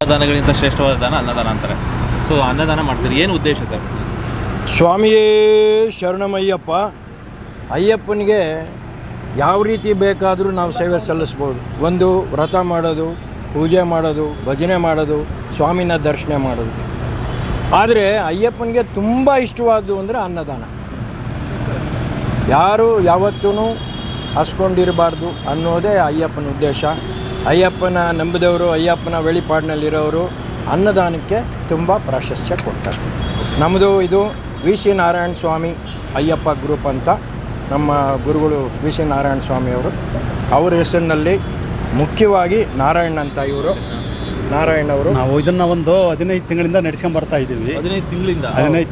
ಅನ್ನದಾನಗಳಿಂದ ಶ್ರೇಷ್ಠವಾದ ದಾನ ಅನ್ನದಾನ ಅಂತಾರೆ. ಸೊ ಅನ್ನದಾನ ಮಾಡ್ತಾರೆ, ಏನು ಉದ್ದೇಶ ಸರ್? ಸ್ವಾಮಿಯೇ ಶರಣಮಯ್ಯಪ್ಪ. ಅಯ್ಯಪ್ಪನಿಗೆ ಯಾವ ರೀತಿ ಬೇಕಾದರೂ ನಾವು ಸೇವೆ ಸಲ್ಲಿಸ್ಬೋದು. ಒಂದು ವ್ರತ ಮಾಡೋದು, ಪೂಜೆ ಮಾಡೋದು, ಭಜನೆ ಮಾಡೋದು, ಸ್ವಾಮಿನ ದರ್ಶನ ಮಾಡೋದು. ಆದರೆ ಅಯ್ಯಪ್ಪನಿಗೆ ತುಂಬ ಇಷ್ಟವಾದ್ದು ಅಂದರೆ ಅನ್ನದಾನ. ಯಾರು ಯಾವತ್ತೂ ಹಸ್ಕೊಂಡಿರಬಾರ್ದು ಅನ್ನೋದೇ ಅಯ್ಯಪ್ಪನ ಉದ್ದೇಶ. ಅಯ್ಯಪ್ಪನ ನಂಬಿದವರು, ಅಯ್ಯಪ್ಪನ ವೆಳಿಪಾಡಿನಲ್ಲಿರೋರು ಅನ್ನದಾನಕ್ಕೆ ತುಂಬ ಪ್ರಾಶಸ್ತ್ಯ ಕೊಡ್ತಾರೆ. ನಮ್ಮದು ಇದು ವಿ ಸಿ ನಾರಾಯಣ ಸ್ವಾಮಿ ಅಯ್ಯಪ್ಪ ಗ್ರೂಪ್ ಅಂತ ನಮ್ಮ ಗುರುಗಳು ವಿ ಸಿ ನಾರಾಯಣ ಸ್ವಾಮಿಯವರು. ಅವರ ಹೆಸರಿನಲ್ಲಿ ಮುಖ್ಯವಾಗಿ ನಾರಾಯಣ ಅಂತ ಇವರು ನಾರಾಯಣವರು. ನಾವು ಇದನ್ನು ಒಂದು 15 ತಿಂಗಳಿಂದ ನಡೆಸ್ಕೊಂಡು ಬರ್ತಾ ಇದ್ದೀವಿ. 15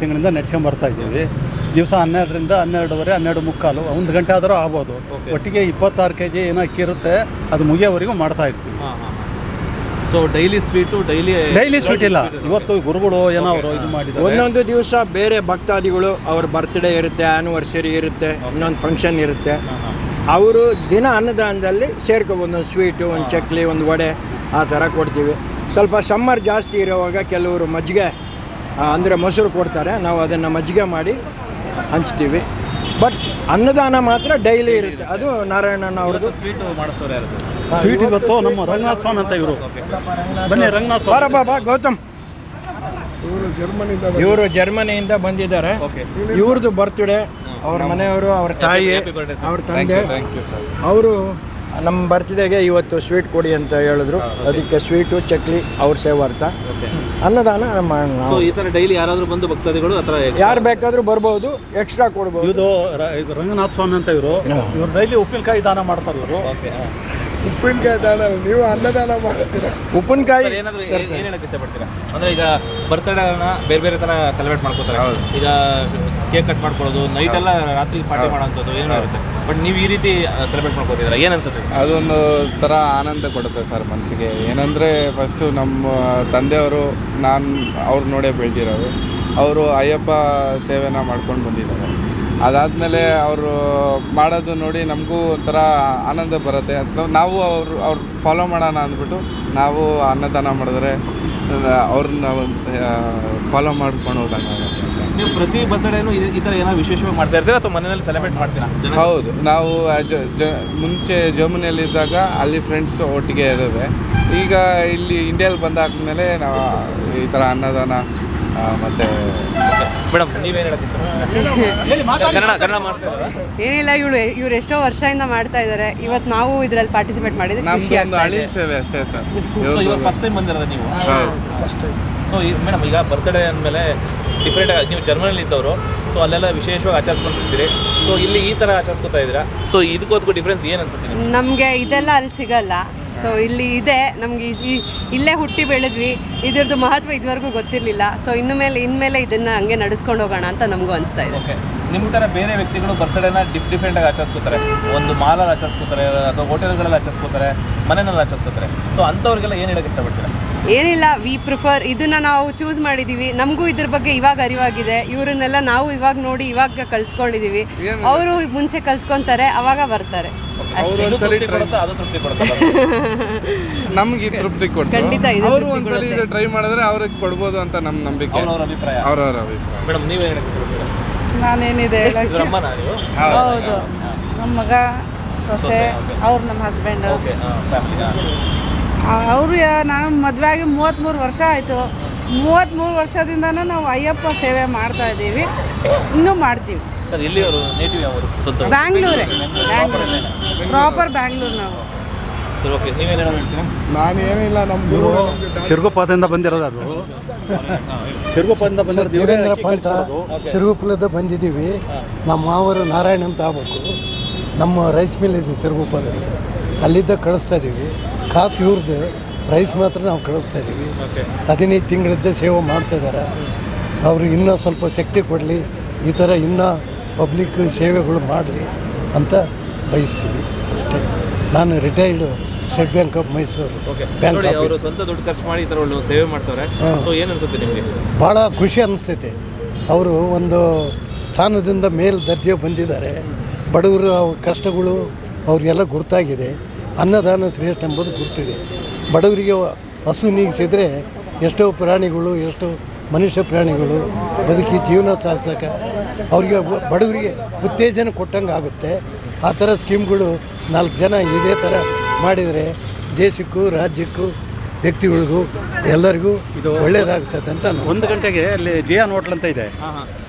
ತಿಂಗಳಿಂದ ನಡೆಸ್ಕೊಂಡು ಬರ್ತಾ ಇದ್ದೀವಿ. ದಿವಸ 12ರಿಂದ 12:30, 12:45, 1 ಗಂಟೆ ಆದರೂ ಆಗ್ಬೋದು. ಒಟ್ಟಿಗೆ 26 kg ಏನೋ ಅಕ್ಕಿ ಇರುತ್ತೆ, ಅದು ಮುಗಿಯೋವರೆಗೂ ಮಾಡ್ತಾ ಇರ್ತೀವಿ. ಸೊ ಡೈಲಿ ಸ್ವೀಟ್ ಇಲ್ಲ. ಇವತ್ತು ಗುರುಗಳು ಏನೋ ಅವರು ಇದು ಮಾಡಿದ್ದಾರೆ. ಒಂದೊಂದು ದಿವಸ ಬೇರೆ ಭಕ್ತಾದಿಗಳು ಅವ್ರ ಬರ್ತ್ಡೇ ಇರುತ್ತೆ, ಆ್ಯನಿವರ್ಸರಿ ಇರುತ್ತೆ, ಇನ್ನೊಂದು ಫಂಕ್ಷನ್ ಇರುತ್ತೆ. ಅವರು ದಿನ ಅನ್ನದಾನದಲ್ಲಿ ಸೇರ್ಕೊಬೋದು. ಒಂದು ಸ್ವೀಟು, ಒಂದು ಚಕ್ಲಿ, ಒಂದು ವಡೆ ಆ ಥರ ಕೊಡ್ತೀವಿ. ಸ್ವಲ್ಪ ಸಮ್ಮರ್ ಜಾಸ್ತಿ ಇರೋವಾಗ ಕೆಲವರು ಮಜ್ಜಿಗೆ ಅಂದರೆ ಮೊಸರು ಕೊಡ್ತಾರೆ, ನಾವು ಅದನ್ನು ಮಜ್ಜಿಗೆ ಮಾಡಿ ಹಂಚ್ತೀವಿ. ಬಟ್ ಅನ್ನದಾನ ಮಾತ್ರ ಡೈಲಿ ಇರುತ್ತೆ. ಅದು ನಾರಾಯಣನ ಅವ್ರದ್ದು. ಸ್ವೀಟ್ ಇವತ್ತು ನಮ್ಮ ರಂಗನಾಥ ಸ್ವಾಮಿ ಅಂತ ಇವರು. ಬನ್ನಿ ರಂಗನಾಥ ಬಾರ ಬಾಬಾ ಗೌತಮ್. ಇವರು ಜರ್ಮನಿಯಿಂದ ಬಂದಿದ್ದಾರೆ. ಇವ್ರದ್ದು ಬರ್ತ್ಡೇ, ಅವ್ರ ಮನೆಯವರು, ಅವ್ರ ತಾಯಿ, ಅವ್ರ ತಂದೆ, ಅವರು ನಮ್ಮ ಬರ್ತ್ಡೇಗೆ ಇವತ್ತು ಸ್ವೀಟ್ ಕೊಡಿ ಅಂತ ಹೇಳಿದ್ರು. ಅದಕ್ಕೆ ಸ್ವೀಟು, ಚಕ್ಲಿ ಅವ್ರ ಸೇವಾರ್ಥ. ಅನ್ನದಾನ ನಮ್ಮ ಈ ಥರ ಡೈಲಿ ಯಾರಾದರೂ ಬಂದು ಭಕ್ತಾದಿಗಳು ಆ ಥರ ಯಾರು ಬೇಕಾದರೂ ಬರ್ಬೋದು, ಎಕ್ಸ್ಟ್ರಾ ಕೊಡ್ಬೋದು. ಇದು ರಂಗನಾಥ ಸ್ವಾಮಿ ಅಂತ ಇವರು ಡೈಲಿ ಉಪ್ಪಿನಕಾಯಿ ದಾನ ಮಾಡ್ತಾರೆ. ಇವರು ಉಪ್ಪಿನಕಾಯಿ ದಾನ, ನೀವು ಅನ್ನದಾನ ಮಾಡ್ತೀರಾ? ಉಪ್ಪಿನಕಾಯಿ ಏನಾದರೂ ಏನು ಹೇಳಕ್ಕೆ ಇಷ್ಟಪಡ್ತೀರಾ? ಅಂದರೆ ಈಗ ಬರ್ತ್ಡೇನ ಬೇರೆ ಬೇರೆ ಥರ ಸೆಲೆಬ್ರೇಟ್ ಮಾಡ್ಕೋತಾರೆ. ಈಗ ಕೇಕ್ ಕಟ್ ಮಾಡ್ಕೊಳ್ಳೋದು, ನೈಟೆಲ್ಲ ರಾತ್ರಿ ಪಾರ್ಟಿ ಮಾಡೋಂಥದ್ದು ಏನೋ ಇರುತ್ತೆ. ಬಟ್ ನೀವು ಈ ರೀತಿ ಸೆಲೆಬ್ರೇಟ್ ಮಾಡ್ಕೋತಿದ್ದೀರಾ, ಏನು ಅನ್ಸುತ್ತೆ? ಅದೊಂದು ಥರ ಆನಂದ ಕೊಡುತ್ತೆ ಸರ್ ಮನಸ್ಸಿಗೆ. ಏನಂದರೆ ಫಸ್ಟು ನಮ್ಮ ತಂದೆಯವರು, ಅವ್ರು ನೋಡೇ ಬೆಳೆದಿರೋರು. ಅವರು ಅಯ್ಯಪ್ಪ ಸೇವೆನ ಮಾಡ್ಕೊಂಡು ಬಂದಿದ್ದಾರೆ. ಅದಾದಮೇಲೆ ಅವರು ಮಾಡೋದು ನೋಡಿ ನಮಗೂ ಒಂಥರ ಆನಂದ ಬರುತ್ತೆ ಅಂತ ನಾವು ಅವ್ರು ಫಾಲೋ ಮಾಡೋಣ ಅಂದ್ಬಿಟ್ಟು ನಾವು ಅನ್ನದಾನ ಮಾಡಿದ್ರೆ ಅವ್ರನ್ನ ಫಾಲೋ ಮಾಡ್ಕೊಂಡು ಹೋದಂಗೆ. ನೀವು ಪ್ರತಿ ಬರ್ತಡೇನು ಈ ಥರ ಏನೋ ವಿಶೇಷವಾಗಿ ಮಾಡ್ತಾ ಇರ್ತೀರಾ ಅಥವಾ ಮನೆಯಲ್ಲಿ ಸೆಲೆಬ್ರೇಟ್ ಮಾಡ್ತೀರಾ? ಹೌದು, ನಾವು ಮುಂಚೆ ಜರ್ಮನಿಯಲ್ಲಿದ್ದಾಗ ಅಲ್ಲಿ ಫ್ರೆಂಡ್ಸ್ ಒಟ್ಟಿಗೆ ಇದ್ದೇವೆ. ಈಗ ಇಲ್ಲಿ ಇಂಡಿಯಲ್ಲಿ ಬಂದಾದ್ಮೇಲೆ ನಾವು ಈ ಥರ ಅನ್ನದಾನ ಮತ್ತು ಮೇಡಮ್ ನೀವೇನು ಕನ್ನಡ ಮಾಡ್ತಾರೆ? ಏನಿಲ್ಲ, ಇವ್ರು ಎಷ್ಟೋ ವರ್ಷದಿಂದ ಮಾಡ್ತಾ ಇದ್ದಾರೆ. ಇವತ್ತು ನಾವು ಇದರಲ್ಲಿ ಪಾರ್ಟಿಸಿಪೇಟ್ ಮಾಡಿದ್ವಿ. ನಮ್ದು ಹಳ್ಳಿ ಸೇವೆ ಅಷ್ಟೇ ಸರ್. ಫಸ್ಟ್ ಟೈಮ್ ಬಂದಿರೋದು ನೀವು? ಸೊ ಮೇಡಮ್, ಈಗ ಬರ್ತ್ಡೇ ಅಂದಮೇಲೆ ಡಿಫ್ರೆಂಟ್. ನೀವು ಜರ್ಮನಿಯಲ್ಲಿ ಇದ್ದವರು, ಸೊ ಅಲ್ಲೆಲ್ಲ ವಿಶೇಷವಾಗಿ ಆಚರಿಸ್ಕೊಂಡಿರ್ತೀರಿ. ಸೊ ಇಲ್ಲಿ ಈ ಥರ ಆಚರಿಸ್ಕೊತಾ ಇದ್ದೀರಾ. ಸೊ ಇದಕ್ಕೂ ಡಿಫ್ರೆನ್ಸ್ ಏನು ಅನ್ಸುತ್ತೆ? ನಮಗೆ ಇದೆಲ್ಲ ಅಲ್ಲಿ ಸಿಗಲ್ಲ. ಸೊ ಇಲ್ಲಿ ಇದೆ, ನಮಗೆ ಇಲ್ಲೇ ಹುಟ್ಟಿ ಬೆಳೆದ್ವಿ. ಇದ್ರದ್ದು ಮಹತ್ವ ಇದುವರೆಗೂ ಗೊತ್ತಿರಲಿಲ್ಲ. ಸೊ ಇನ್ಮೇಲೆ ಇದನ್ನು ಹಂಗೆ ನಡೆಸ್ಕೊಂಡು ಹೋಗೋಣ ಅಂತ ನಮಗೂ ಅನಿಸ್ತಾ ಇದೆ. ಓಕೆ, ನಿಮ್ಮ ಥರ ಬೇರೆ ವ್ಯಕ್ತಿಗಳು ಬರ್ತ್ಡೇನ ಡಿಫ್ರೆಂಟಾಗಿ ಆಚರಿಸ್ಕೋತಾರೆ. ಒಂದು ಮಾಲಲ್ಲಿ ಆಚರಿಸ್ಕೋತಾರೆ, ಅಥವಾ ಹೋಟೆಲ್ಗಳಲ್ಲಿ ಆಚರಿಸ್ಕೋತಾರೆ, ಮನೆಯಲ್ಲಿ ಆಚರಿಸ್ಕೋತಾರೆ. ಸೊ ಅಂಥವ್ರಿಗೆಲ್ಲ ಏನು ಹೇಳೋಕ್ಕೆ ಇಷ್ಟಪಡ್ತೀರಾ? ಏನಿಲ್ಲ, ವಿ ಪ್ರಿಫರ್ ಇದನ್ನು ನಾವು ಚೂಸ್ ಮಾಡಿದ್ದೀವಿ. ನಮಗೂ ಇದ್ರ ಬಗ್ಗೆ ಇವಾಗ ಅರಿವಾಗಿದೆ. ಇವರನ್ನೆಲ್ಲ ನಾವು ಇವಾಗ ನೋಡಿ ಇವಾಗ ಕಲ್ತ್ಕೊಂಡಿದ್ದೀವಿ. ಅವರು ಮುಂಚೆ ಕಲ್ತ್ಕೊತಾರೆ, ಅವಾಗ ಬರ್ತಾರೆ. ನಮ್ಗೆ ತೃಪ್ತಿ ಕೊಡ್ತಾರೆ. ಖಂಡಿತ ಅವರು ಒಂದ್ಸಲಿ ಇದು ಟ್ರೈ ಮಾಡಿದ್ರೆ ಅವ್ರಿಗೆ ಕೊಡ್ಬೋದು ಅಂತ ನಮ್ಮ ನಂಬಿಕೆ, ಅವ್ರವ್ರ ಅಭಿಪ್ರಾಯ. ಮೇಡಮ್ ನೀವೇ ಹೇಳಕ್ಕೆ ಇಷ್ಟಪಡ್ತೀರಾ? ನಾನೇನಿದೆ ಹೇಳೋಕ್ಕೆ? ಹೌದು, ನಮ್ಮ ಮಗ, ಸೊಸೆ, ಅವ್ರು ನಮ್ಮ ಹಸ್ಬೆಂಡ್. ಅವರು ನಾನು ಮದುವೆ ಆಗಿ 33 ವರ್ಷ ಆಯಿತು. 33 ವರ್ಷದಿಂದನೂ ನಾವು ಅಯ್ಯಪ್ಪ ಸೇವೆ ಮಾಡ್ತಾ ಇದ್ದೀವಿ, ಇನ್ನೂ ಮಾಡ್ತೀವಿ. ಸರ್ ಎಲ್ಲಿ ಅವರು ನೇಟಿವ್ ಯಾವರು? ಬ್ಯಾಂಗ್ಳೂರೇ, ಪ್ರಾಪರ್ ಬ್ಯಾಂಗ್ಳೂರು ನಾವು. ಸರ್ ಓಕೆ, ನೀವೇನು ಹೇಳ್ತೀರಾ? ನಾನೇನಿಲ್ಲ, ನಮ್ಮ ಗುರುಗಳು ಶಿರಗುಪ್ಪದಿಂದ ಬಂದಿರೋದು. ಅದು ಶಿರಗುಪ್ಪದಿಂದ ಬಂದಿರೋದು. ದೇವೇಂದ್ರಪ್ಪ ಅಂತ ಸಿರುಗುಪ್ಪಲದ ಬಂದಿದ್ದೀವಿ. ನಮ್ಮ ಮಾವರು ನಾರಾಯಣ ಅಂತ ಆಗ್ಬೇಕು. ನಮ್ಮ ರೈಸ್ ಮಿಲ್ ಇದೆ ಸಿರುಗುಪ್ಪದಲ್ಲಿ, ಅಲ್ಲಿದ್ದ ಕಳಿಸ್ತಾ ಇದ್ದೀವಿ. ಕಾಸು ಇವ್ರದ್ದು, ರೈಸ್ ಮಾತ್ರ ನಾವು ಕಳಿಸ್ತಾ ಇದ್ದೀವಿ. 15 ತಿಂಗಳಿದ್ದ ಸೇವೆ ಮಾಡ್ತಾಯಿದ್ದಾರೆ. ಅವ್ರಿಗೆ ಇನ್ನೂ ಸ್ವಲ್ಪ ಶಕ್ತಿ ಕೊಡಲಿ, ಈ ಥರ ಇನ್ನೂ ಪಬ್ಲಿಕ್ ಸೇವೆಗಳು ಮಾಡಲಿ ಅಂತ ಬಯಸ್ತೀವಿ ಅಷ್ಟೇ. ನಾನು retired state bank of Mysuru bank ನೋಡಿ ಅವರು ಆಫೀಸ್. ಸ್ವಂತ ದುಡ್ಡು ಖರ್ಚು ಮಾಡಿ ಈ ಥರ ಒಳ್ಳೆ ಸೇವೆ ಮಾಡ್ತಾರೆ. ಸೊ ಏನು ಅನ್ಸುತ್ತೆ ನಿಮಗೆ? ಭಾಳ ಖುಷಿ ಅನ್ನಿಸ್ತೈತೆ. ಅವರು ಒಂದು ಸ್ಥಾನದಿಂದ ಮೇಲ್ ದರ್ಜೆ ಬಂದಿದ್ದಾರೆ. ಬಡವರ ಕಷ್ಟಗಳು ಅವ್ರಿಗೆಲ್ಲ ಗುರ್ತಾಗಿದೆ. ಅನ್ನದಾನ ಶ್ರೇಷ್ಠ ಎಂಬುದು ಗುರ್ತಿದೆ. ಬಡವರಿಗೆ ಹಸು ನೀಗಿಸಿದರೆ ಎಷ್ಟೋ ಪ್ರಾಣಿಗಳು, ಎಷ್ಟೋ ಮನುಷ್ಯ ಪ್ರಾಣಿಗಳು ಬದುಕಿ ಜೀವನ ಸಾಗಿಸೋಕೆ ಅವರಿಗೆ ಬಡವರಿಗೆ ಉತ್ತೇಜನ ಕೊಟ್ಟಂಗೆ ಆಗುತ್ತೆ. ಆ ಥರ ಸ್ಕೀಮ್ಗಳು 4 ಜನ ಇದೇ ಥರ ಮಾಡಿದರೆ ದೇಶಕ್ಕೂ ರಾಜ್ಯಕ್ಕೂ ವ್ಯಕ್ತಿಗಳಿಗೂ ಎಲ್ಲರಿಗೂ ಇದು ಒಳ್ಳೆಯದಾಗ್ತದೆ ಅಂತ 1 ಗಂಟೆಗೆ ಅಲ್ಲಿ ಜಿಯಾನ್ ಹೋಟ್ಲ್ ಅಂತ ಇದೆ.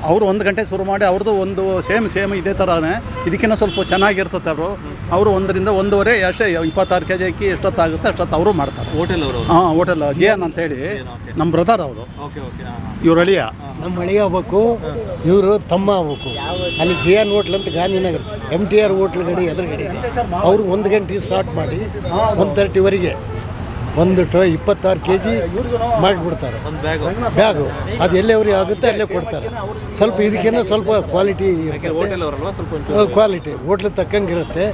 ಅವರು 1 ಗಂಟೆ ಶುರು ಮಾಡಿ ಅವ್ರದ್ದು ಒಂದು ಸೇಮ್ ಇದೇ ಥರನೇ ಇದಕ್ಕಿಂತ ಸ್ವಲ್ಪ ಚೆನ್ನಾಗಿರ್ತದೆ. ಅವರು 1 ರಿಂದ 1:30 ಅಷ್ಟೇ 26 kg ಅಕ್ಕಿ ಎಷ್ಟೊತ್ತಾಗುತ್ತೆ ಅಷ್ಟೊತ್ತು ಅವರು ಮಾಡ್ತಾರೆ. ಹೋಟೆಲ್ ಅವರು? ಹಾಂ, ಹೋಟೆಲ್ ಜಿಯಾನ್ ಅಂತೇಳಿ ನಮ್ಮ ಬ್ರದರ್ ಅವರು. ಇವ್ರ ಅಳಿಯ. ನಮ್ಮ ಅಳಿಯ ಆಗ್ಬೇಕು, ಇವರು ತಮ್ಮ ಆಗ್ಬೇಕು. ಅಲ್ಲಿ ಜಿಯಾನ್ ಹೋಟ್ಲ್ ಅಂತ ಗಾಂಧಿನಗರ MTR ಹೋಟ್ಲ್ ಗಡಿ ಎದುರುಗಡೆ ಅವರು 1 ಗಂಟೆ ಸ್ಟಾರ್ಟ್ ಮಾಡಿ 1:30ವರೆಗೆ 26 kg ಮಾಡಿಬಿಡ್ತಾರೆ ಬ್ಯಾಗು. ಅದು ಎಲ್ಲೆವರಿಗೆ ಆಗುತ್ತೆ ಅಲ್ಲೇ ಕೊಡ್ತಾರೆ. ಸ್ವಲ್ಪ ಇದಕ್ಕಿಂತ ಸ್ವಲ್ಪ ಕ್ವಾಲಿಟಿ ಇರುತ್ತೆ. ಕ್ವಾಲಿಟಿ ಹೋಟ್ಲ್ ತಕ್ಕಂಗಿರುತ್ತೆ.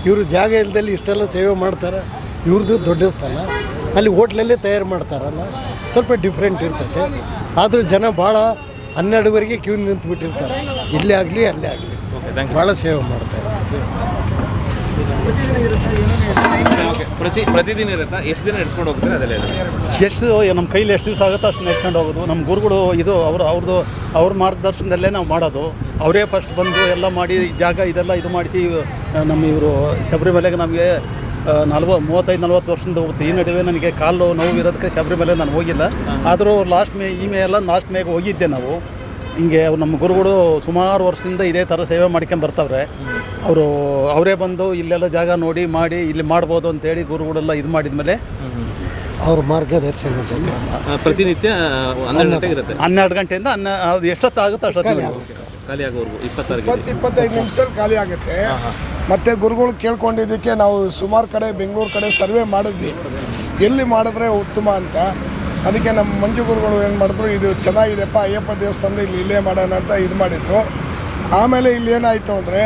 ಇವರು ಜಾಗ ಇಲ್ದಲ್ಲಿ ಇಷ್ಟೆಲ್ಲ ಸೇವೆ ಮಾಡ್ತಾರೆ. ಇವ್ರದ್ದು ದೊಡ್ಡ ಸ್ಥಳ, ಅಲ್ಲಿ ಹೋಟ್ಲಲ್ಲೇ ತಯಾರು ಮಾಡ್ತಾರಲ್ಲ, ಸ್ವಲ್ಪ ಡಿಫ್ರೆಂಟ್ ಇರ್ತೈತೆ. ಆದರೂ ಜನ ಭಾಳ 12ವರೆಗೆ ಕ್ಯೂ ನಿಂತುಬಿಟ್ಟಿರ್ತಾರೆ. ಇಲ್ಲೇ ಆಗಲಿ ಅಲ್ಲೇ ಆಗಲಿ ಭಾಳ ಸೇವೆ ಮಾಡ್ತಾರೆ. ಪ್ರತಿದಿನ ಇರುತ್ತಾ? ಎಷ್ಟು ದಿನ ನಡೆಸ್ಕೊಂಡು ಹೋಗ್ತಾರೆ ಅದೆಲ್ಲ? ಎಷ್ಟು ನಮ್ಮ ಕೈಲಿ ಎಷ್ಟು ದಿವಸ ಆಗುತ್ತೋ ಅಷ್ಟು ನಡೆಸ್ಕೊಂಡು ಹೋಗೋದು. ನಮ್ಮ ಗುರುಗಳು ಇದು ಅವ್ರ ಮಾರ್ಗದರ್ಶನದಲ್ಲೇ ನಾವು ಮಾಡೋದು. ಅವರೇ ಫಸ್ಟ್ ಬಂದು ಎಲ್ಲ ಮಾಡಿ ಜಾಗ ಇದೆಲ್ಲ ಇದು ಮಾಡಿಸಿ ನಮ್ಮ ಇವರು ಶಬರಿಮಲೆಗೆ ನಮಗೆ 35-40 ವರ್ಷದಿಂದ ಹೋಗುತ್ತೆ. ಈ ನಡುವೆ ನನಗೆ ಕಾಲು ನೋವು ಇರೋದಕ್ಕೆ ಶಬರಿಮಲೆ ನಾನು ಹೋಗಿಲ್ಲ. ಆದರೂ ಲಾಸ್ಟ್ ಮೇಗೆ ಹೋಗಿದ್ದೆ ನಾವು. ಹಿಂಗೆ ನಮ್ಮ ಗುರುಗಳು ಸುಮಾರು ವರ್ಷದಿಂದ ಇದೇ ಥರ ಸೇವೆ ಮಾಡ್ಕೊಂಡು ಬರ್ತಾವ್ರೆ. ಅವರೇ ಬಂದು ಇಲ್ಲೆಲ್ಲ ಜಾಗ ನೋಡಿ ಮಾಡಿ ಇಲ್ಲಿ ಮಾಡ್ಬೋದು ಅಂತೇಳಿ ಗುರುಗಳೆಲ್ಲ ಇದು ಮಾಡಿದ್ಮೇಲೆ ಅವ್ರ ಮಾರ್ಗದರ್ಶನ ಪ್ರತಿನಿತ್ಯ 12 ಗಂಟೆಗೆ ಇರುತ್ತೆ. 12 ಗಂಟೆಯಿಂದ ಅದು ಎಷ್ಟೊತ್ತಾಗುತ್ತೋ ಅಷ್ಟೊತ್ತು ಖಾಲಿ ಆಗೋವರೆಗೂ 25 ನಿಮಿಷದಲ್ಲಿ ಖಾಲಿ ಆಗುತ್ತೆ. ಮತ್ತು ಗುರುಗಳು ಕೇಳ್ಕೊಂಡಿದ್ದಕ್ಕೆ ನಾವು ಸುಮಾರು ಕಡೆ ಬೆಂಗಳೂರು ಕಡೆ ಸರ್ವೆ ಮಾಡಿದ್ವಿ, ಎಲ್ಲಿ ಮಾಡಿದ್ರೆ ಉತ್ತಮ ಅಂತ. ಅದಕ್ಕೆ ನಮ್ಮ ಮಂಜು ಗುರುಗಳು ಏನು ಮಾಡಿದ್ರು, ಇದು ಚೆನ್ನಾಗಿದೆಪ್ಪ ಅಯ್ಯಪ್ಪ ದೇವಸ್ಥಾನದ ಇಲ್ಲೇ ಮಾಡೋಣ ಅಂತ ಇದು ಮಾಡಿದರು. ಆಮೇಲೆ ಇಲ್ಲಿ ಏನಾಯಿತು ಅಂದರೆ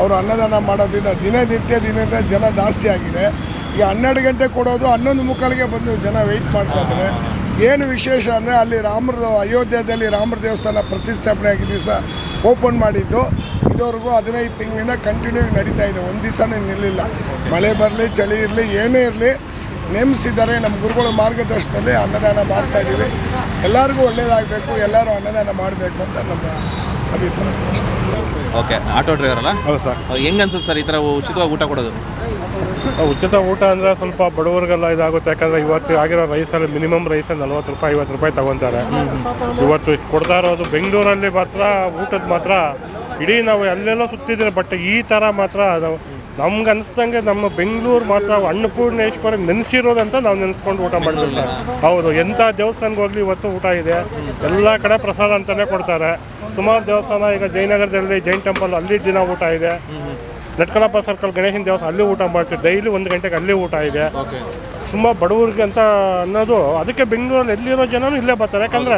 ಅವರು ಅನ್ನದಾನ ಮಾಡೋದ್ರಿಂದ ದಿನದಿಂದ ಜನ ಜಾಸ್ತಿ ಆಗಿದೆ. ಈಗ 12 ಗಂಟೆ ಕೊಡೋದು 11:45ಗೆ ಬಂದು ಜನ ವೆಯ್ಟ್ ಮಾಡ್ತಾಯಿದ್ದಾರೆ. ಏನು ವಿಶೇಷ ಅಂದರೆ ಅಲ್ಲಿ ಅಯೋಧ್ಯೆಯಲ್ಲಿ ರಾಮರ ದೇವಸ್ಥಾನ ಪ್ರತಿಷ್ಠಾಪನೆ ಆಗಿದ್ದ ದಿವಸ ಓಪನ್ ಮಾಡಿದ್ದು ಇದುವರೆಗೂ 15 ತಿಂಗಳಿಂದ ಕಂಟಿನ್ಯೂ ನಡೀತಾ ಇದೆ. ಒಂದು ದಿವಸನೇ ನಿಲ್ಲಿಲ್ಲ. ಮಳೆ ಬರಲಿ ಚಳಿ ಇರಲಿ ಏನೇ ಇರಲಿ ನೇಮಿಸಿದ್ದಾರೆ. ನಮ್ಮ ಗುರುಗಳ ಮಾರ್ಗದರ್ಶನದಲ್ಲಿ ಅನ್ನದಾನ ಮಾಡ್ತಾಯಿದ್ದೀವಿ. ಎಲ್ಲರಿಗೂ ಒಳ್ಳೆಯದಾಗಬೇಕು, ಎಲ್ಲರೂ ಅನ್ನದಾನ ಮಾಡಬೇಕು ಅಂತ ನಮ್ಮ ಅಭಿಪ್ರಾಯ ಅಷ್ಟೇ. ಓಕೆ, ಆಟೋ ಡ್ರೈವರ್ ಅಲ್ಲ? ಹೌದು ಸರ್. ಹೆಂಗೆ ಅನ್ಸುತ್ತೆ ಸರ್ ಈ ಥರ ಉಚಿತವಾಗಿ ಊಟ ಕೊಡೋದು? ಉಚಿತ ಊಟ ಅಂದರೆ ಸ್ವಲ್ಪ ಬಡವರಿಗೆಲ್ಲ ಇದಾಗುತ್ತೆ. ಯಾಕಂದರೆ ಇವತ್ತು ಆಗಿರೋ ರೈಸಲ್ಲಿ ಮಿನಿಮಮ್ ರೈಸ್ 40 ರೂಪಾಯಿ 50 ರೂಪಾಯಿ ತೊಗೊತಾರೆ. ಇವತ್ತು ಕೊಡ್ತಾ ಇರೋದು ಬೆಂಗಳೂರಲ್ಲಿ ಮಾತ್ರ ಊಟದ ಮಾತ್ರ ಇಡೀ ನಾವು ಎಲ್ಲೆಲ್ಲೋ ಸುತ್ತಿದ್ದೀವಿ. ಬಟ್ ಈ ಥರ ಮಾತ್ರ ನಮ್ಗೆ ಅನಿಸ್ದಂಗೆ ನಮ್ಮ ಬೆಂಗಳೂರು ಮಾತ್ರ ಅನ್ನಪೂರ್ಣೇಶ್ವರಿ ನೆನೆಸಿರೋದಂತ ನಾವು ನೆನೆಸ್ಕೊಂಡು ಊಟ ಮಾಡ್ತೀವಿ ಸರ್. ಹೌದು, ಎಂಥ ದೇವಸ್ಥಾನಕ್ಕೆ ಹೋಗಲಿ ಇವತ್ತು ಊಟ ಇದೆ. ಎಲ್ಲ ಕಡೆ ಪ್ರಸಾದ ಅಂತಲೇ ಕೊಡ್ತಾರೆ. ಸುಮಾರು ದೇವಸ್ಥಾನ ಈಗ ಜಯನಗರದಲ್ಲಿ ಜೈನ್ ಟೆಂಪಲ್ ಅಲ್ಲಿ ದಿನ ಊಟ ಇದೆ. ನಟ್ಕಲಪ್ಪ ಸರ್ಕಲ್ ಗಣೇಶನ ದೇವಸ್ಥಾನ ಅಲ್ಲಿ ಊಟ ಮಾಡ್ತೀವಿ. ಡೈಲಿ 1 ಗಂಟೆಗೆ ಅಲ್ಲಿ ಊಟ ಇದೆ. ತುಂಬ ಬಡವ್ರಿಗೆ ಅಂತ ಅನ್ನೋದು. ಅದಕ್ಕೆ ಬೆಂಗಳೂರಲ್ಲಿ ಎಲ್ಲಿರೋ ಜನನೂ ಇಲ್ಲೇ ಬರ್ತಾರೆ. ಯಾಕಂದರೆ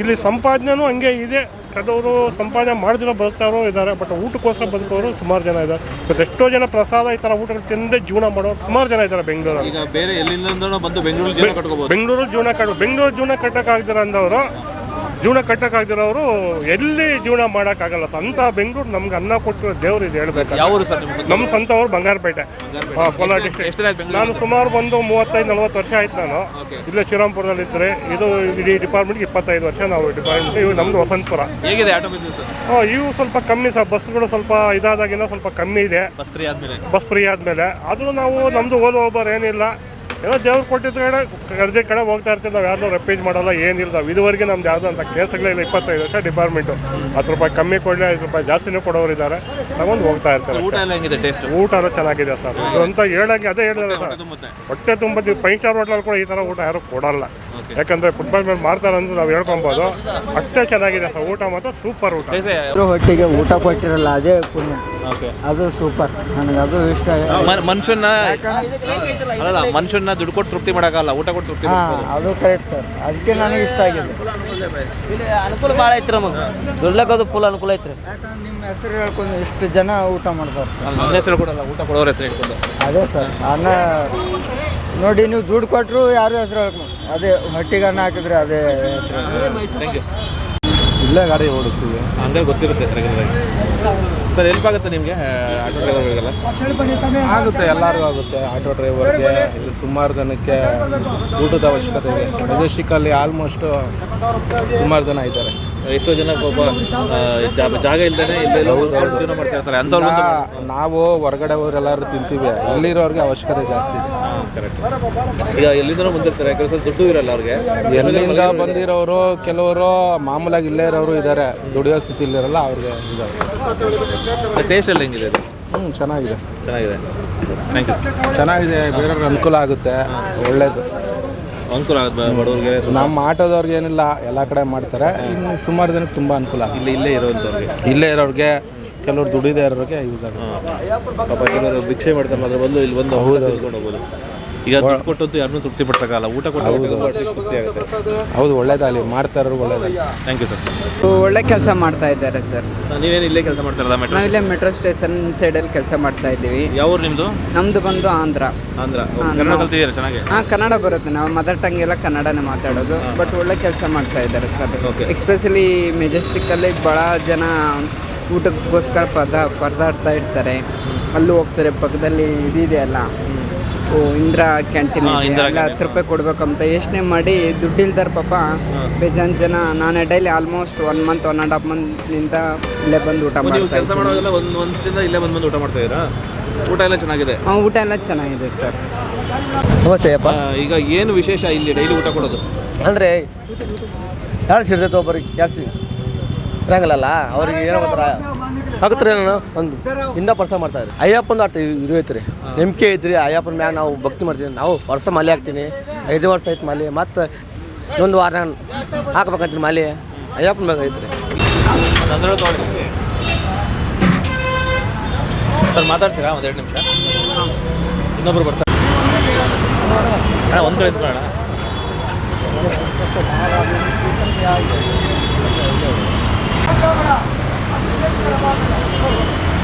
ಇಲ್ಲಿ ಸಂಪಾದನೆಯೂ ಹಂಗೆ ಇದೆ. ಕೆಲವರು ಸಂಪಾದನೆ ಮಾಡಿದಿರೋ ಬದುಕ್ತಾರೋ ಇದ್ದಾರೆ, ಬಟ್ ಊಟಕ್ಕೋಸ್ಕರ ಬದುಕೋರು ಸುಮಾರು ಜನ ಇದ್ದಾರೆ. ಮತ್ತು ಎಷ್ಟೋ ಜನ ಪ್ರಸಾದ ಈ ಥರ ಊಟಗಳು ತಿಂದೇ ಜೀವನ ಮಾಡೋರು ಸುಮಾರು ಜನ ಇದ್ದಾರೆ ಬೆಂಗಳೂರಲ್ಲಿ. ಈಗ ಬೇರೆ ಎಲ್ಲಿಂದ ಬಂದು ಬೆಂಗಳೂರು ಜೀವನ ಕಟ್ಟೋಕ್ಕಾಗ್ದಿರ ಅಂದವರು ಜೀವನ ಕಟ್ಟೋಕ್ಕಾಗ್ದಿರೋರು ಎಲ್ಲಿ ಜೀವನ ಮಾಡೋಕ್ಕಾಗಲ್ಲ. ಸ್ವಂತ ಬೆಂಗಳೂರು ನಮ್ಗೆ ಅನ್ನ ಕೊಟ್ಟಿರೋ ದೇವ್ರು ಇದು ಹೇಳ್ಬೇಕು. ಯಾವ ಊರು ಸರ್? ನಮ್ಮ ಸ್ವಂತ ಊರು ಬಂಗಾರಪೇಟೆ, ಕೋಲಾರ ಡಿಸ್ಟ್ರಿಕ್ಟ್. ನಾನು ಸುಮಾರು ಬಂದು 35-40 ವರ್ಷ ಆಯ್ತು. ನಾನು ಇಲ್ಲೇ ಶ್ರೀರಾಮ್ಪುರದಲ್ಲಿ ಇದ್ದರೆ ಇದು ಇಡೀ ಡಿಪಾರ್ಟ್ಮೆಂಟ್ಗೆ 25 ವರ್ಷ ನಾವು ಡಿಪಾರ್ಟ್ಮೆಂಟ್. ಇವು ನಮ್ಮದು ವಸಂತಪುರ. ಹೇಗಿದೆ ಆಟೋ ಬಿಸ್ನೆಸ್? ಇವು ಸ್ವಲ್ಪ ಕಮ್ಮಿ ಸರ್. ಬಸ್ಗಳು ಸ್ವಲ್ಪ ಇದಾದಾಗಿಂದ ಸ್ವಲ್ಪ ಕಮ್ಮಿ ಇದೆ. ಬಸ್ ಫ್ರೀ ಆದಮೇಲೆ ಆದರೂ ನಾವು ನಮ್ಮದು ಓವರ್ ಏನಿಲ್ಲ. ಏನೋ ದೇವ್ರು ಕೊಟ್ಟಿದ್ದ ಕಡೆ ಕಡೆ ಹೋಗ್ತಾ ಇರ್ತೀವಿ. ನಾವು ಯಾರನ್ನೂ ರೆಪೇಜ್ ಮಾಡೋಲ್ಲ, ಏನಿಲ್ಲ. ನಾವು ಇದುವರೆಗೆ ನಮ್ದು ಯಾವುದೋ ಅಂತ ಕೇಸ್ಗಳೇ ಇಲ್ಲ. 25 ವರ್ಷ ಡಿಪಾರ್ಟ್ಮೆಂಟು. 10 ರೂಪಾಯಿ ಕಮ್ಮಿ ಕೊಡಲಿ, 5 ರೂಪಾಯಿ ಜಾಸ್ತಿನೂ ಕೊಡೋರು ಇದ್ದಾರೆ. ನಾವೊಂದು ಹೋಗ್ತಾ ಇರ್ತಾರೆ. ಊಟ ಎಲ್ಲ ಹೆಂಗಿದೆ? ಟೇಸ್ಟ್ ಊಟನೂ ಚೆನ್ನಾಗಿದೆ ಸರ್. ಇದು ಅಂತ ಹೇಳೋಕ್ಕೆ ಅದೇ ಹೇಳಿದ್ರೆ ಸರ್, ಹೊಟ್ಟೆ ತುಂಬ 5 ಸ್ಟಾರ್ ಹೋಟ್ಲಲ್ಲಿ ಕೂಡ ಈ ಥರ ಊಟ ಯಾರು ಕೊಡಲ್ಲ. ಯಾಕಂದರೆ ಫುಟ್ಬಾಲ್ ಮೇಲೆ ಮಾಡ್ತಾರೆ ಅಂತ ನಾವು ಹೇಳ್ಕೊಬೋದು. ಅಷ್ಟೇ ಚೆನ್ನಾಗಿದೆ ಸರ್. ಊಟ ಮಾತ್ರ ಸೂಪರ್ ಊಟ. ಹೊಟ್ಟೆಗೆ ಊಟ ಕೊಟ್ಟಿರಲ್ಲ, ಅದೇ ಪುಣ್ಯ. ಓಕೆ. ಅದು ಸೂಪರ್, ನನಗೆ ಅದು ಇಷ್ಟ. ಮನುಷ್ಯನ ಅಲ್ಲ, ಮನುಷ್ಯನ ದುಡ್ಡು ಕೊಟ್ಟು ತೃಪ್ತಿ ಮಾಡೋಕ್ಕಲ್ಲ, ಊಟ ಕೊಟ್ಟು ತೃಪ್ತಿ ಮಾಡ್ಬೋದು. ಅದು ಕರೆಕ್ಟ್ ಸರ್, ಅದಕ್ಕೆ ನನಗೆ ಇಷ್ಟ ಆಗಿದೆ. ಇಲ್ಲಿ ಅನುಕೂಲ ಭಾಳ ಐತ್ರಿ ನಮಗೆ, ದುಡ್ಲಕ್ಕದು ಫುಲ್ ಅನುಕೂಲ ಐತ್ರಿ. ಯಾಕಂದ್ರೆ ನಿಮ್ಮ ಹೆಸರು ಹೇಳ್ಕೊಂಡು ಇಷ್ಟು ಜನ ಊಟ ಮಾಡ್ತಾರೆ ಸರ್. ನನ್ನ ಹೆಸರು ಕೊಡಲ್ಲ, ಊಟ ಕೊಡೋರ ಹೆಸರು ಇಟ್ಕೊಂಡು. ಅದೇ ಸರ್, ಅನ್ನ ನೋಡಿ ನೀವು ದುಡ್ಡು ಕೊಟ್ಟರು ಯಾರು ಹೆಸರು ಹೇಳ್ಕೊಂಡು ಅದೇ ಹೊಟ್ಟಿಗೆ ಅನ್ನ ಹಾಕಿದ್ರೆ ಅದೇ ಹೆಸರು. Thank you. ಇಲ್ಲೇ ಗಾಡಿ ಓಡಿಸ್ತೀವಿ. ಹಂಗಾಗಿ ಗೊತ್ತಿರುತ್ತೆ ರೆಗ್ಯುಲರ್ ಆಗಿ. ಸರ್ ಹೆಲ್ಪ್ ಆಗುತ್ತೆ ನಿಮಗೆ ಆಟೋ ಡ್ರೈವರ್ಗಳಿಗೆಲ್ಲ? ಆಗುತ್ತೆ, ಎಲ್ಲರಿಗೂ ಆಗುತ್ತೆ. ಆಟೋ ಡ್ರೈವರ್ಗೆ, ಇಲ್ಲಿ ಸುಮಾರು ಜನಕ್ಕೆ ಊಟದ ಅವಶ್ಯಕತೆ ಇದೆ. ಮೆಜೆಸ್ಟಿಕ್ಕಲ್ಲಿ ಆಲ್ಮೋಸ್ಟು ಸುಮಾರು ಜನ ಇದ್ದಾರೆ. ಎಷ್ಟೋ ಜನ ಪಾಪ ಜಾಗ ಇಲ್ಲದೇ ಇಲ್ಲೆಲ್ಲ ಜೀವನ ಮಾಡ್ತಾ ಇರ್ತಾರೆ. ಅಂಥವ್ರು ನಾವು ಹೊರಗಡೆ ಹೋದ್ರೆಲ್ಲರೂ ತಿಂತೀವಿ, ಇಲ್ಲಿರೋರಿಗೆ ಅವಶ್ಯಕತೆ ಜಾಸ್ತಿ ಇದೆ. ಕರೆಕ್ಟ್. ಈಗ ಎಲ್ಲಿಂದನೂ ಬಂದಿರ್ತಾರೆ, ಕೆಲಸ ದುಡ್ಡು ಇರಲ್ಲ ಅವ್ರಿಗೆ. ಎಲ್ಲಿಂದ ಬಂದಿರೋರು, ಕೆಲವರು ಮಾಮೂಲಾಗಿ ಇಲ್ಲೇ ಇರೋರು ಇದ್ದಾರೆ, ದುಡಿಯೋ ಸ್ಥಿತಿಲಿರಲ್ಲ, ಅವ್ರಿಗೆ ಇದ್ದಾರೆ. ಟೇಸ್ಟ್ ಎಲ್ಲ ಹೆಂಗಿದೆ ಅದು? ಚೆನ್ನಾಗಿದೆ. ಚೆನ್ನಾಗಿದೆ, ಥ್ಯಾಂಕ್ ಯು. ಚೆನ್ನಾಗಿದೆ, ಬೇರೆಯವ್ರಿಗೆ ಅನುಕೂಲ ಆಗುತ್ತೆ, ಒಳ್ಳೇದು ಅನುಕೂಲ ಆಗುತ್ತೆ ಬಡವ್ರಿಗೆ. ನಮ್ಮ ಆಟೋದವ್ರಿಗೆ ಏನಿಲ್ಲ, ಎಲ್ಲ ಕಡೆ ಮಾಡ್ತಾರೆ. ಇನ್ನು ಸುಮಾರು ಜನಕ್ಕೆ ತುಂಬ ಅನುಕೂಲ ಆಗುತ್ತೆ. ಇಲ್ಲೇ ಇರೋವಂಥವ್ರಿಗೆ, ಇಲ್ಲೇ ಇರೋರಿಗೆ, ಕೆಲವರು ದುಡಿದೇ ಇರೋರಿಗೆ ಯೂಸ್ ಆಗುತ್ತೆ. ಪಾಪ ಕೆಲವರು ಭಿಕ್ಷೆ ಮಾಡ್ತಾರಲ್ಲ, ಅದ್ರ ಬಂದು ಇಲ್ಲಿ ಬಂದು ತಿಳ್ಕೊಂಡು ಹೋಗ್ಬೋದು. ಈಗ ದುಡ್ಡು ಕೊಟ್ಟಂತೂ ಯಾರನ್ನೂ ತೃಪ್ತಿ ಪಡಿಸೋಕ್ಕಲ್ಲ, ಊಟ ಕೊಟ್ಟು ತೃಪ್ತಿ ಆಗುತ್ತೆ. ಹೌದು, ಒಳ್ಳೇದಾಗಲಿ, ಮಾಡ್ತಾ ಇರೋರು ಒಳ್ಳೇದಾಗಲಿ. Thank you sir. ಒಳ್ಳೆ ಕೆಲಸ ಮಾಡ್ತಾ ಇದ್ದಾರೆ ಸರ್. ನೀವೇನು ಇಲ್ಲೇ ಕೆಲಸ ಮಾಡ್ತಾರಲ್ಲ ಮೆಟ್ರೋ? ನಾವು ಇಲ್ಲೇ ಮೆಟ್ರೋ ಸ್ಟೇಷನ್ ಸೈಡಲ್ಲಿ ಕೆಲಸ ಮಾಡ್ತಾ ಇದ್ದೀವಿ. ಯಾವ ಊರು ನಿಮ್ಮದು? ನಮ್ಮದು ಬಂದು ಆಂಧ್ರ. ಆಂಧ್ರ. ಕನ್ನಡ ಕಲ್ತಿದ್ದೀರಾ ಚೆನ್ನಾಗಿ? ಹಾಂ, ಕನ್ನಡ ಬರುತ್ತೆ. ನಾವು ಮದರ್ ಟಂಗ್ ಎಲ್ಲ ಕನ್ನಡನೇ ಮಾತಾಡೋದು, ಬಟ್ ಒಳ್ಳೆ ಕೆಲಸ ಮಾಡ್ತಾ ಇದ್ದಾರೆ ಸರ್. ಎಕ್ಸ್ಪೆಷಲಿ ಮೆಜೆಸ್ಟಿಕ್ಕಲ್ಲಿ ಭಾಳ ಜನ ಊಟಕ್ಕೋಸ್ಕರ ಪರದಾಡ್ತಾ ಇರ್ತಾರೆ. ಅಲ್ಲೂ ಹೋಗ್ತಾರೆ, ಪಕ್ಕದಲ್ಲಿ ಇದಿದೆ ಅಲ್ಲ, ಇಂದಿರಾ ಕ್ಯಾಂಟೀನ್ ಎಲ್ಲ 10 ರೂಪಾಯಿ ಕೊಡ್ಬೇಕಂತ ಯೋಚನೆ ಮಾಡಿ ದುಡ್ಡಿಲ್ದಾರ ಪಾಪ ಬೇಜಾನ್ ಜನ. ನಾನು ಡೈಲಿ ಆಲ್ಮೋಸ್ಟ್ 1 ಮಂತ್ 1.5 ಮಂತ್ನಿಂದ ಇಲ್ಲೇ ಬಂದು ಊಟ ಮಾಡ್ತಾ ಕೆಲಸ ಮಾಡುವಾಗೆಲ್ಲ ಒಂದ್ರಿಂದ ಇಲ್ಲೇ ಬಂದು ಊಟ ಮಾಡ್ತಾ ಇದ್ದೀರಾ? ಊಟ ಎಲ್ಲ ಚೆನ್ನಾಗಿದೆ? ಹಾಂ, ಊಟ ಎಲ್ಲ ಚೆನ್ನಾಗಿದೆ ಸರ್. ನಮಸ್ತೆ ಅಪ್ಪ. ಈಗ ಏನು ವಿಶೇಷ ಇಲ್ಲಿ ಡೈಲಿ ಊಟ ಕೊಡೋದು? ಅಂದರೆ ಯಾರು ಸಿರ್ತೈತೆ ಒಬ್ಬರಿಗೆ ಕೆಲಸ ಇರಂಗಿಲ್ಲಲ್ಲ, ಅವ್ರಿಗೆ ಏನೋ ಗೊತ್ತಾರ ಆಗುತ್ತೆ. ನಾನು ಒಂದು 100% ಮಾಡ್ತಾಯಿದ್ರಿ. ಅಯ್ಯಪ್ಪಂದು ಅಷ್ಟು ಇದು ಐತ್ರಿ, ನಂಬಿಕೆ ಐತ್ರಿ. ಅಯ್ಯಪ್ಪನ ಮ್ಯಾಗ ನಾವು ಭಕ್ತಿ ಮಾಡ್ತೀವಿ. ನಾವು ವರ್ಷ ಮಾಲೆ ಹಾಕ್ತೀನಿ, 5 ವರ್ಷ ಐತೆ ಮಾಲೆ. ಮತ್ತು ಇನ್ನೊಂದು ವಾರ ನಾನು ಹಾಕ್ಬೇಕಂತೀನಿ ಮಾಲೆ. ಅಯ್ಯಪ್ಪನ ಮ್ಯಾಗ ಐತ್ರಿ. ಸರ್ ಮಾತಾಡ್ತೀರಾ ಒಂದು 2 ನಿಮಿಷ? ಇನ್ನೊಬ್ರು ಬರ್ತಾರೆ ಅಣ್ಣ, ಒಂದು ಕಡೆ ಇದ್ಕೊಳ್ಳೋಣ.